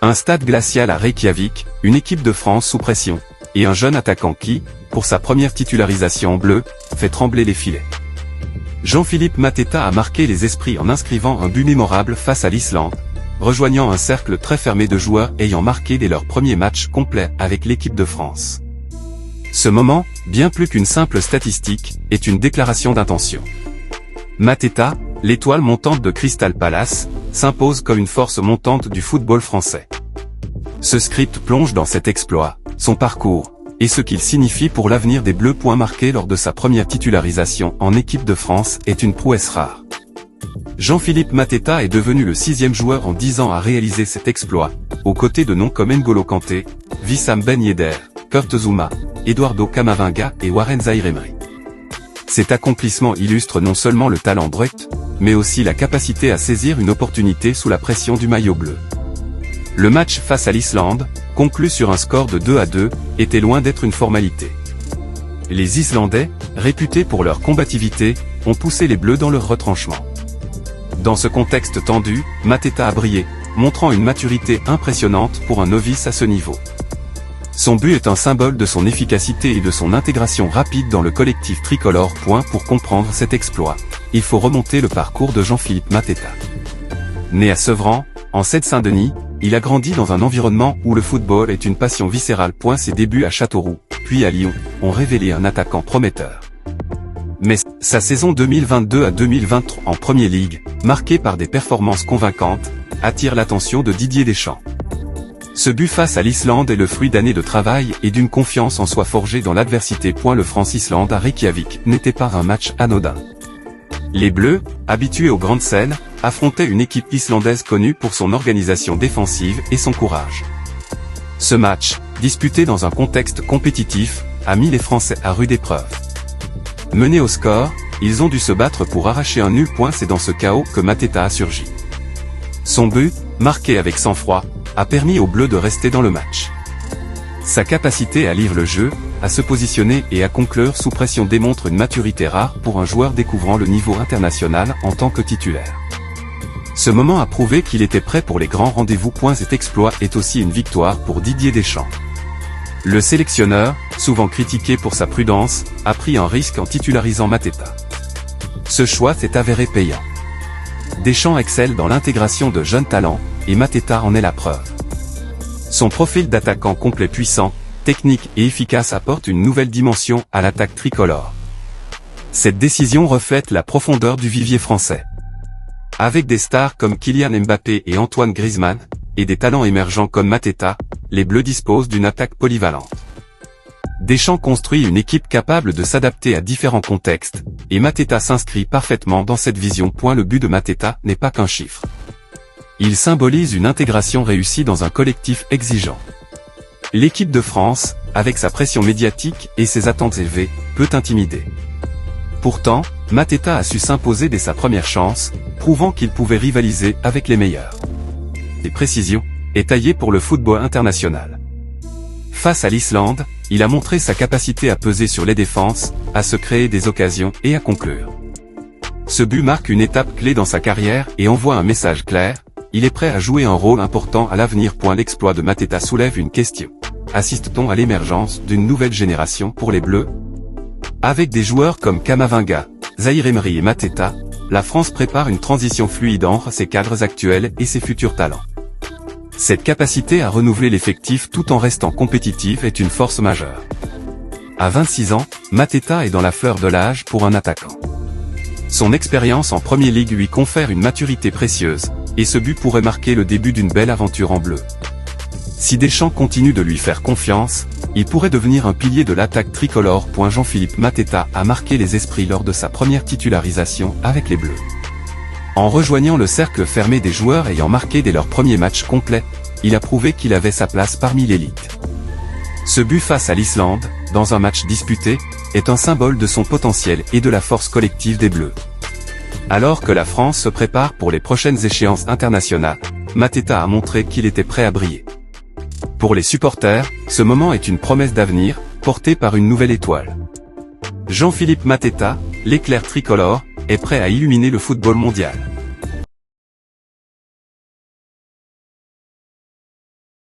Un stade glacial à Reykjavik, une équipe de France sous pression, et un jeune attaquant qui, pour sa première titularisation en bleu, fait trembler les filets. Jean-Philippe Mateta a marqué les esprits en inscrivant un but mémorable face à l'Islande, rejoignant un cercle très fermé de joueurs ayant marqué dès leur premier match complet avec l'équipe de France. Ce moment, bien plus qu'une simple statistique, est une déclaration d'intention. Mateta, l'étoile montante de Crystal Palace, s'impose comme une force montante du football français. Ce script plonge dans cet exploit, son parcours, et ce qu'il signifie pour l'avenir des Bleus. Marqué lors de sa première titularisation en équipe de France est une prouesse rare. Jean-Philippe Mateta est devenu le 6e joueur en 10 ans à réaliser cet exploit, aux côtés de noms comme N'Golo Kanté, Wissam Ben Yedder, Kurt Zouma, Eduardo Camavinga et Warren Zaïre-Emery. Cet accomplissement illustre non seulement le talent brut, mais aussi la capacité à saisir une opportunité sous la pression du maillot bleu. Le match face à l'Islande, conclu sur un score de 2-2, était loin d'être une formalité. Les Islandais, réputés pour leur combativité, ont poussé les Bleus dans leur retranchement. Dans ce contexte tendu, Mateta a brillé, montrant une maturité impressionnante pour un novice à ce niveau. Son but est un symbole de son efficacité et de son intégration rapide dans le collectif tricolore. Pour comprendre cet exploit, il faut remonter le parcours de Jean-Philippe Mateta. Né à Sevran, en Seine-Saint-Denis, il a grandi dans un environnement où le football est une passion viscérale. Ses débuts à Châteauroux, puis à Lyon, ont révélé un attaquant prometteur. Mais sa saison 2022 à 2023 en Premier League, marquée par des performances convaincantes, attire l'attention de Didier Deschamps. Ce but face à l'Islande est le fruit d'années de travail et d'une confiance en soi forgée dans l'adversité. Le France-Islande à Reykjavik n'était pas un match anodin. Les Bleus, habitués aux grandes scènes, affrontaient une équipe islandaise connue pour son organisation défensive et son courage. Ce match, disputé dans un contexte compétitif, a mis les Français à rude épreuve. Menés au score, ils ont dû se battre pour arracher un nul. C'est dans ce chaos que Mateta a surgi. Son but, marqué avec sang-froid, a permis aux Bleus de rester dans le match. Sa capacité à lire le jeu, à se positionner et à conclure sous pression démontre une maturité rare pour un joueur découvrant le niveau international en tant que titulaire. Ce moment a prouvé qu'il était prêt pour les grands rendez-vous. Cet exploit est aussi une victoire pour Didier Deschamps. Le sélectionneur, souvent critiqué pour sa prudence, a pris un risque en titularisant Mateta. Ce choix s'est avéré payant. Deschamps excelle dans l'intégration de jeunes talents, et Mateta en est la preuve. Son profil d'attaquant complet puissant, technique et efficace apporte une nouvelle dimension à l'attaque tricolore. Cette décision reflète la profondeur du vivier français. Avec des stars comme Kylian Mbappé et Antoine Griezmann, et des talents émergents comme Mateta, les Bleus disposent d'une attaque polyvalente. Deschamps construit une équipe capable de s'adapter à différents contextes, et Mateta s'inscrit parfaitement dans cette vision. Le but de Mateta n'est pas qu'un chiffre. Il symbolise une intégration réussie dans un collectif exigeant. L'équipe de France, avec sa pression médiatique et ses attentes élevées, peut intimider. Pourtant, Mateta a su s'imposer dès sa première chance, prouvant qu'il pouvait rivaliser avec les meilleurs. Des précisions, est taillé pour le football international. Face à l'Islande, il a montré sa capacité à peser sur les défenses, à se créer des occasions et à conclure. Ce but marque une étape clé dans sa carrière et envoie un message clair, il est prêt à jouer un rôle important à l'avenir. L'exploit de Mateta soulève une question. Assiste-t-on à l'émergence d'une nouvelle génération pour les Bleus? Avec des joueurs comme Camavinga, Zaïre-Emery et Mateta, la France prépare une transition fluide entre ses cadres actuels et ses futurs talents. Cette capacité à renouveler l'effectif tout en restant compétitif est une force majeure. À 26 ans, Mateta est dans la fleur de l'âge pour un attaquant. Son expérience en Premier League lui confère une maturité précieuse, et ce but pourrait marquer le début d'une belle aventure en bleu. Si Deschamps continue de lui faire confiance, il pourrait devenir un pilier de l'attaque tricolore. Jean-Philippe Mateta a marqué les esprits lors de sa première titularisation avec les Bleus. En rejoignant le cercle fermé des joueurs ayant marqué dès leur premier match complet, il a prouvé qu'il avait sa place parmi l'élite. Ce but face à l'Islande, dans un match disputé, est un symbole de son potentiel et de la force collective des Bleus. Alors que la France se prépare pour les prochaines échéances internationales, Mateta a montré qu'il était prêt à briller. Pour les supporters, ce moment est une promesse d'avenir, portée par une nouvelle étoile. Jean-Philippe Mateta, l'éclair tricolore, est prêt à illuminer le football mondial.